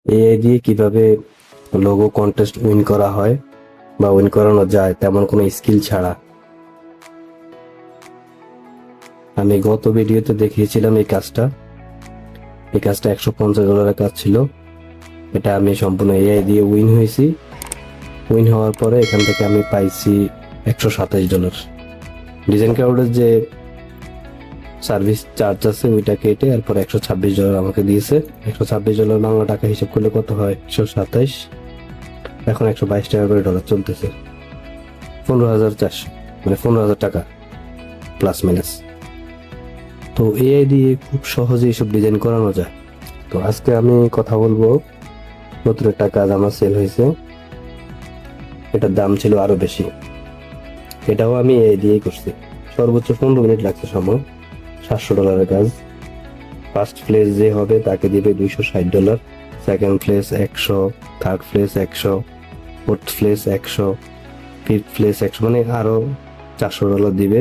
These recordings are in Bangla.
এআই দিয়ে কিভাবে লোগো কন্টেস্ট উইন করা হয় বা উইন করানো যায় তেমন কোনো স্কিল ছাড়া। আমি গত ভিডিওতে দেখিয়েছিলাম এই কাজটা $150 কাজ ছিল। এটা আমি সম্পূর্ণ এআই দিয়ে উইন হয়েছি। উইন হওয়ার পরে এখান থেকে আমি পাইছি $127। ডিজাইন ক্রাউডের যে সার্ভিস চার্জ আছে ওইটা কেটে এরপর $126 আমাকে দিয়েছে। $126 বাংলা টাকা হিসাব করলে কত হয়? 127, এখন $122 করে ডলার চলতেছে। 15,400, মানে 15,000 টাকা প্লাস মাইনাস। তো এআই দিয়ে খুব সহজে এইসব ডিজাইন করানো যায়। তো আজকে আমি কথা বলবো, নতুন একটা কাজ আমার সেল হয়েছে, এটার দাম ছিল আরো বেশি। এটাও আমি এআই দিয়েই করছি। সর্বোচ্চ 15 মিনিট লাগছে সময়। $700 কাজ। ফার্স্ট প্লেস যে হবে তাকে দিবে $260, second place 100, third place 100, fourth place 100, fifth place 100, মানে আরো $400 দিবে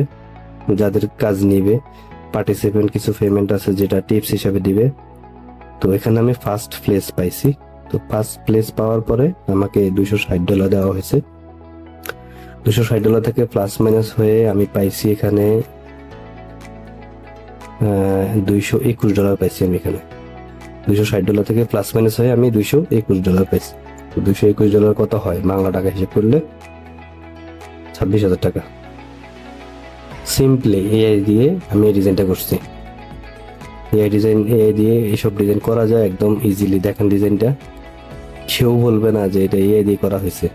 যাদের কাজ নিবে। পার্টিসিপেন্ট কিছু পেমেন্ট আছে যেটা টিপস হিসাবে দিবে। তো এখানে আমি ফার্স্ট প্লেস পাইছি। তো ফার্স্ট প্লেস পাওয়ার পরে আমাকে $260 দেওয়া হয়েছে। $260 থেকে প্লাস মাইনাস হয়ে আমি পাইছি এখানে $221 পাইছি। আমি এখানে $260 থেকে প্লাস মাইনাস হয়ে আমি $221 পাইছি। তো $221 কত হয় বাংলা টাকা হিসেব করলে? 26,000 টাকা। সিম্পলি এআই দিয়ে আমি এই ডিজাইনটা করছি। এআই দিয়ে এইসব ডিজাইন করা যায় একদম ইজিলি। দেখেন ডিজাইনটা, কেউ বলবে না যে এটা এআই দিয়ে করা হয়েছে।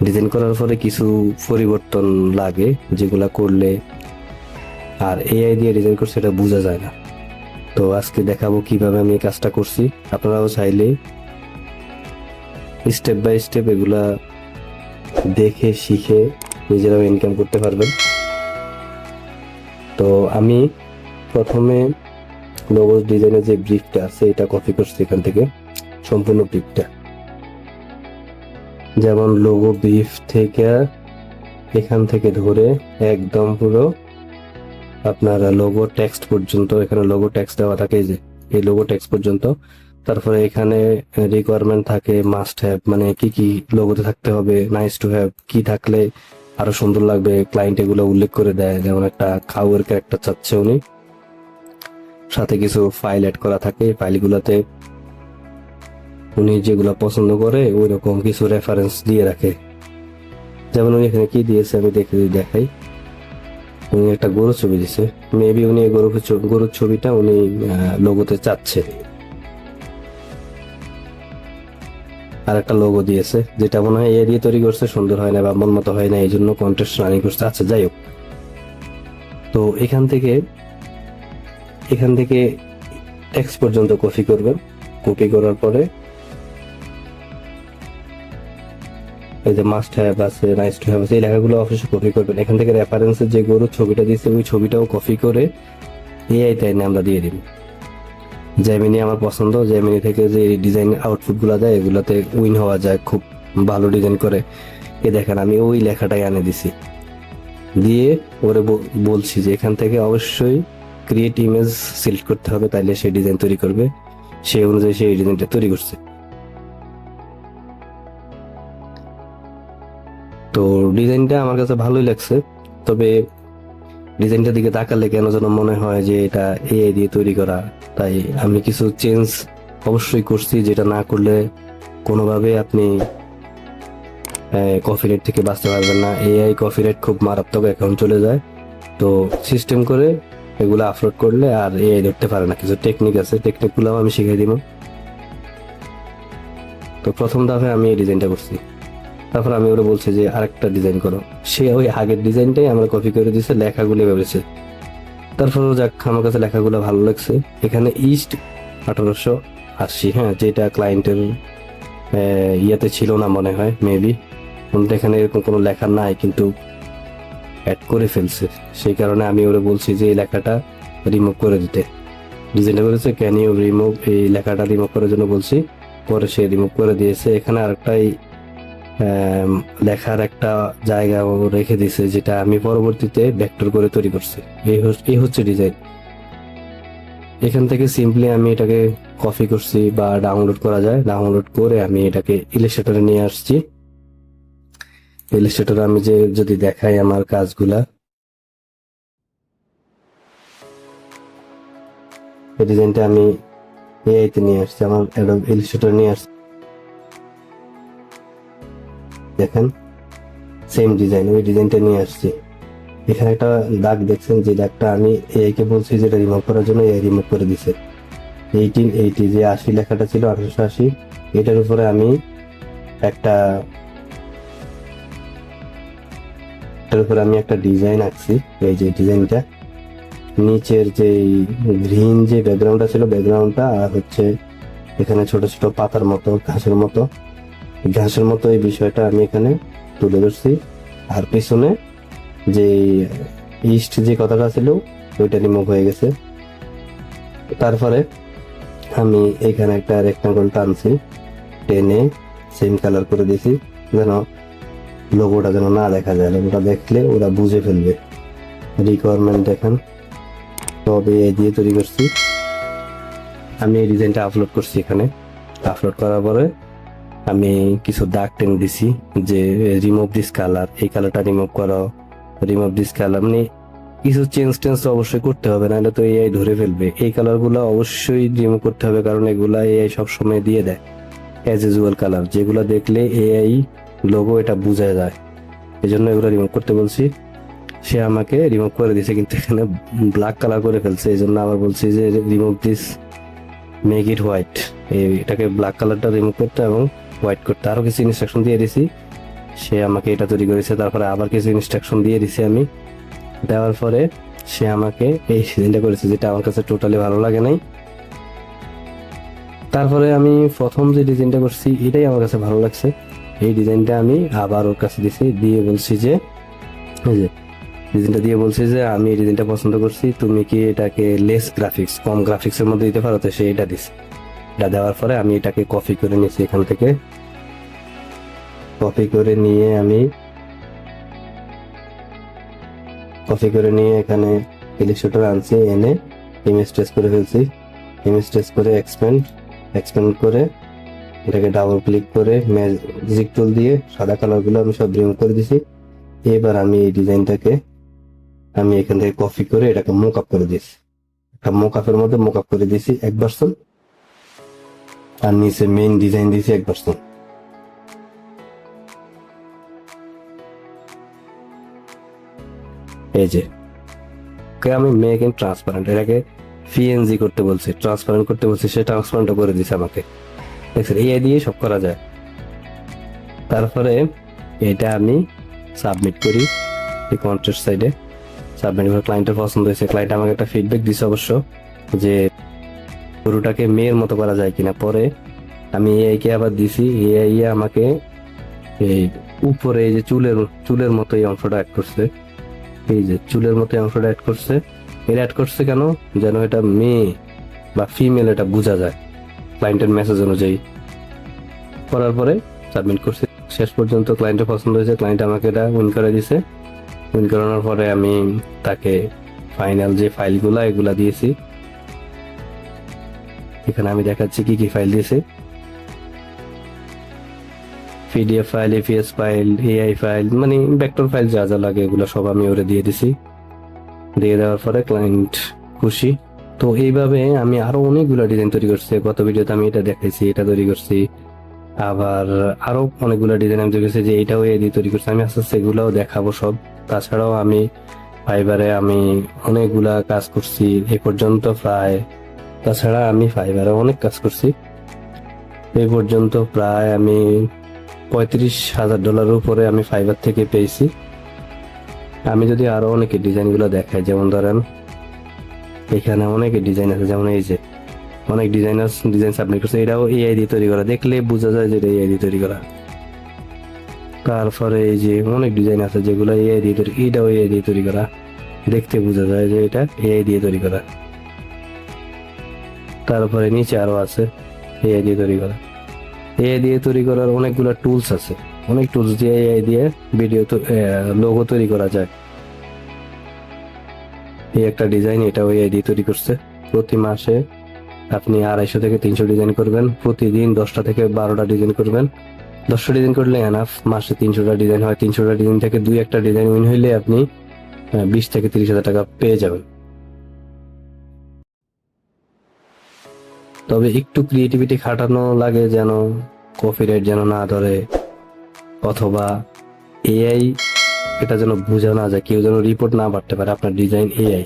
ডিজাইন করার পরে কিছু পরিবর্তন লাগে যেগুলা করলে আর এআই দিয়ে ডিজাইন করছে এটা বোঝা যায় না। তো আজকে দেখাবো কিভাবে আমি এই কাজটা করছি। আপনারাও চাইলে স্টেপ বাই স্টেপ এগুলা দেখে শিখে নিজেরাও ইনকাম করতে পারবেন। তো আমি প্রথমে লোগো ডিজাইনের যে ব্রিফটা আছে এটা কপি করছি এখান থেকে, সম্পূর্ণ ব্রিফটা। যেমন লোগো ব্রিফ থেকে এখান থেকে ধরে একদম পুরো আপনার লোগো টেক্সট পর্যন্ত, এখানে লোগো টেক্সট দেওয়া থাকে যে এই লোগো টেক্সট পর্যন্ত। তারপরে এখানে রিকোয়ারমেন্ট থাকে, মাস্ট হ্যাভ, মানে কি কি লোগোতে থাকতে হবে, নাইস টু হ্যাভ কি থাকলে আরো সুন্দর লাগবে, ক্লায়েন্ট এগুলো উল্লেখ করে দেয়। যেমন একটা খাওয়ার ক্যারেক্টার চাচ্ছে উনি, সাথে কিছু ফাইল অ্যাড করা থাকে। ফাইলগুলোতে উনি যেগুলো পছন্দ করে ওই রকম কিছু রেফারেন্স দিয়ে রাখে। যেমন উনি এখানে কি দিয়েছে আমি দেখাই। উনি একটা গরুর ছবি দিছে, মেবি উনি গরুর ছবিটা উনি লোগোতে চাচ্ছে। আর একটা লোগো দিয়েছে যেটা মনে হয় এ দিয়ে তৈরি করছে, সুন্দর হয় না বা মন মতো হয় না, এই জন্য কন্টেস্ট রানিং করছে। আচ্ছা যাই হোক, তো এখান থেকে টেক্সট পর্যন্ত কপি করবেন। কপি করার পরে এই যে মাস্ট হ্যাভ আছে, নাইস টু হ্যাভ আছে, এই লেখাগুলো অবশ্যই কপি করবেন। এখান থেকে রেফারেন্সের যে গরুর ছবিটা দিয়েছে ওই ছবিটাও কপি করে এআই তাই আমরা দিয়ে দিব। জেমিনি আমার পছন্দ, জেমিনি থেকে যে ডিজাইন আউটপুট গুলা দেয় এগুলাতে উইন হওয়া যায়, খুব ভালো ডিজাইন করে। এ দেখেন আমি ওই লেখাটাই আনে দিছি, দিয়ে ওরে বলছি যে এখান থেকে অবশ্যই ক্রিয়েট ইমেজ সিলেক্ট করতে হবে, তাইলে সে ডিজাইন তৈরি করবে। সেই অনুযায়ী সে এই ডিজাইনটা তৈরি করছে। তো ডিজাইনটা আমার কাছে ভালোই লাগছে, তবে ডিজাইনটার দিকে তাকালে কেন যেন মনে হয় যে এটা এআই দিয়ে তৈরি করা। তাই আমি কিছু চেঞ্জ অবশ্যই করছি, যেটা না করলে কোনোভাবে আপনি কপিরাইট থেকে বাঁচতে পারবেন না। এআই কপিরাইট খুব মারাত্মক অ্যাকাউন্ট চলে যায়। তো সিস্টেম করে এগুলো আপলোড করলে আর এআই ধরতে পারে না। কিছু টেকনিক আছে, টেকনিকগুলো আমি শিখিয়ে দিব। তো প্রথম ধাপে আমি এই ডিজাইনটা করছি, তারপর আমি ওরা বলছি যে আরেকটা ডিজাইন করো। সে ওই আগের ডিজাইনটাই আমরা কপি করে দিয়েছে, লেখাগুলো ভেবেছে। তারপরও যাক, আমার কাছে লেখাগুলো ভালো লাগছে। এখানে ইস্ট 1880, হ্যাঁ, যেটা ক্লায়েন্টের ইয়েতে ছিল না মনে হয়, মেবি এখানে এরকম কোনো লেখা নাই, কিন্তু অ্যাড করে ফেলছে। সেই কারণে আমি ওরা বলছি যে এই লেখাটা রিমুভ করে দিতে। ডিজাইনটা বলেছে ক্যান ইউ রিমুভ, এই লেখাটা রিমুভ করার জন্য বলছি, পরে সে রিমুভ করে দিয়েছে। এখানে আরেকটাই লেখার একটা জায়গা রেখে দিছে, যেটা আমি পরবর্তীতে ভেক্টর করে তৈরি করছি। এই হচ্ছে ডিজাইন। এখান থেকে সিম্পলি আমি এটাকে কপি করছি বা ডাউনলোড করা যায়, ডাউনলোড করে আমি এটাকে ইলাস্ট্রেটরে নিয়ে আসছি। ইলাস্ট্রেটরে আমি যে যদি দেখাই আমার কাজগুলা, এই ডিজাইনটা আমি এআই তে নিয়ে আসছি, আমার অ্যাডোব ইলাস্ট্রেটর নিয়ে আসছি। দেখেন সেম ডিজাইন, ওই ডিজাইনটা নিয়ে আসছি। এখানে একটা দাগ দেখছেন, যে দাগটা আমি এআই কে বলছি যেটা রিমুভ করার জন্য, এআই রিমুভ করে দিছে। 1880 যে 80 লেখাটা ছিল, 1880, এটার উপরে আমি একটা ডিজাইন আঁকছি। এই যে ডিজাইনটা, নিচের যে গ্রিন যে ব্যাকগ্রাউন্ডটা ছিল, ব্যাকগ্রাউন্ডটা আর হচ্ছে এখানে ছোট ছোট পাতার মতো, ঘাসের মতো এই বিষয়টা আমি এখানে তুলে ধরছি। আর পিছনে যে ইস্ট যে কথাটা ছিল ওইটা রিমুভ হয়ে গেছে। তারপরে আমি এখানে একটা রেক্টাঙ্গল টানছি, টেনে সেম কালার করে দিয়েছি, যেন লোগোটা যেন না দেখা যায়, লোগোটা দেখলে ওরা বুঝে ফেলবে। রিকোয়ারমেন্ট দেখেন, তবে এই দিয়ে তৈরি করছি। আমি এই ডিজাইনটা আপলোড করছি এখানে। আপলোড করার পরে আমি কিছু দাগ টেনে দিছি, যে রিমুভ দিস কালার, এই কালারটা রিমুভ করো, রিমুভ দিস কালার, মানে কিছু চেঞ্জ অবশ্যই করতে হবে, নাহলে তো এআই ধরে ফেলবে। এই কালার গুলো অবশ্যই রিমুভ করতে হবে, কারণ এগুলা এআই সবসময় দিয়ে দেয় অ্যাজ ইউজুয়াল কালার, যেগুলো দেখলে এআই লোগো এটা বোঝা যায়, এই জন্য এগুলো রিমুভ করতে বলছি। সে আমাকে রিমুভ করে দিয়েছে, কিন্তু এখানে ব্ল্যাক কালার করে ফেলছে, এই জন্য আবার বলছি যে remove this, make it white, এটাকে ব্ল্যাক কালারটা রিমুভ করতে এবং হোয়াইট করতে। আরো কিছু ইনস্ট্রাকশন দিয়ে দিছি, সে আমাকে এটা তৈরি করেছে। তারপরে আবার কিছু ইনস্ট্রাকশন দিয়ে দিছি আমি, দেওয়ার পরে সে আমাকে এই ডিজাইনটা করেছে, যেটা আমার কাছে টোটালি ভালো লাগে নাই। তারপরে আমি প্রথম যে ডিজাইনটা করছি এটাই আমার কাছে ভালো লাগছে, এই ডিজাইনটা আমি আবার ওর কাছে দিছি, দিয়ে বলছি যে এই যে ডিজাইনটা দিয়ে বলছি যে আমি এই ডিজাইনটা পছন্দ করছি, তুমি কি এটাকে লেস গ্রাফিক্স, কম গ্রাফিক্স এর মধ্যে দিতে পারো? তো সে এটা দিছে। এটা দেওয়ার পরে আমি এটাকে কপি করে নিয়েছি, এখান থেকে কপি করে নিয়ে এখানে ইলাস্ট্রেটর আনছি, এনে ইমেজ ট্রেস করে ফেলছি। ইমেজ ট্রেস করে এক্সপ্যান্ড করে এটাকে ডাবল ক্লিক করে ম্যাজিক টুল দিয়ে সাদা কালার গুলো আমি সব রিমুভ করে দিছি। এবার আমি এই ডিজাইনটাকে আমি এখান থেকে কপি করে এটাকে মুক আপ করে দিয়েছি, একটা মুক আপের মধ্যে মুক আপ করে দিয়েছি 1%, আর নিচে মেইন ডিজাইন দিয়েছি 1%। এই যে আমি মেক ইন ট্রান্সপারেন্ট, এটাকে পিএনজি করতে বলছি, ট্রান্সপারেন্ট করতে বলছি, সে ট্রান্সপারেন্ট করে দিছে আমাকে। দেখছেন, এই দিয়ে সব করা যায়। তারপরে এটা আমি সাবমিট করি এই কন্ট্রাস্ট সাইডে, সাবমিট করে ক্লায়েন্টের পছন্দ হয়েছে। ক্লায়েন্ট আমাকে একটা ফিডব্যাক দিছে অবশ্য, যে গরুটাকে মেয়ের মতো করা যায় কিনা। পরে আমি এআই কে আবার দিছি, এআই আমাকে এই উপরে এই যে চুলের মতো এই অংশটা অ্যাড করছে, এই যে চুলের মতো অংশটা অ্যাড করছে। এটা অ্যাড করছে কেন? যেন এটা মেয়ে বা ফিমেল এটা বোঝা যায় ক্লায়েন্টের মেসেজ অনুযায়ী। করার পরে সাবমিট করছি, শেষ পর্যন্ত ক্লায়েন্টের পছন্দ হয়েছে, ক্লায়েন্ট আমাকে এটা উইন করে দিছে। উইন করানোর পরে আমি তাকে ফাইনাল যে ফাইলগুলা এগুলা দিয়েছি, এখানে আমি দেখাচ্ছি কি কি ফাইল দিয়েছি। PDF file, APS file, AI file, মানে ভেক্টর ফাইল যা যা লাগে এগুলো সব আমি ওরে দিয়ে দিছি। দিয়ে দেওয়ার পরে ক্লায়েন্ট খুশি। তো এইভাবে আমি আরো অনেকগুলো ডিজাইন তৈরি করছি, গত ভিডিওতে আমি এটা দেখাইছি, এটা তৈরি করছি। আবার আরো অনেকগুলো ডিজাইন আমি তৈরি করছি, যে এটাও এআই দিয়ে তৈরি করছি। আমি আস্তে আস্তে এগুলাও দেখাবো সব। তাছাড়াও আমি ফাইবারে আমি অনেকগুলা কাজ করছি এ পর্যন্ত প্রায়, তাছাড়া আমি ফাইবারে অনেক কাজ করছি এই পর্যন্ত প্রায় আমি $35,000 উপরে আমি ফাইবার থেকে পেয়েছি। আমি যদি আরো অনেকে ডিজাইন গুলো দেখাই, যেমন ধরেন এখানে অনেকে ডিজাইন আছে, যেমন এই যে অনেক ডিজাইন সাবমিট করছে, এটাও এআই দিয়ে তৈরি করা, দেখলে বোঝা যায় যে এটা এআই দিয়ে তৈরি করা। তারপরে এই যে অনেক ডিজাইন আছে যেগুলো এআই দিয়ে তৈরি, এটাও এআই দিয়ে তৈরি করা, দেখতে বোঝা যায় যে এটা এআই দিয়ে তৈরি করা। তারপরে নিচে আরো আছে এআই দিয়ে তৈরি করা। এআই দিয়ে তৈরি করার অনেকগুলো টুলস আছে, অনেক টুলস দিয়ে এআই দিয়ে ভিডিও লোগো তৈরি করা যায়। এই একটা ডিজাইন, এটাও এআই দিয়ে তৈরি করছে। প্রতি মাসে আপনি 250 থেকে 300 ডিজাইন করবেন, প্রতিদিন 10টা থেকে 12টা ডিজাইন করবেন। 10টা ডিজাইন করলে এনাফ, মাসে 300টা ডিজাইন হয়, 300টা ডিজাইন থেকে 2-1টা ডিজাইন উইন হইলে আপনি 20 থেকে 30,000 টাকা পেয়ে যাবেন। তবে একটু ক্রিয়েটিভিটি খাটানো লাগে, যেন কপিরাইট যেন না ধরে, অথবা এআই এটা যেন বোঝা না যায়, কেউ যেন রিপোর্ট না পাঠাতে পারে আপনার ডিজাইন এআই।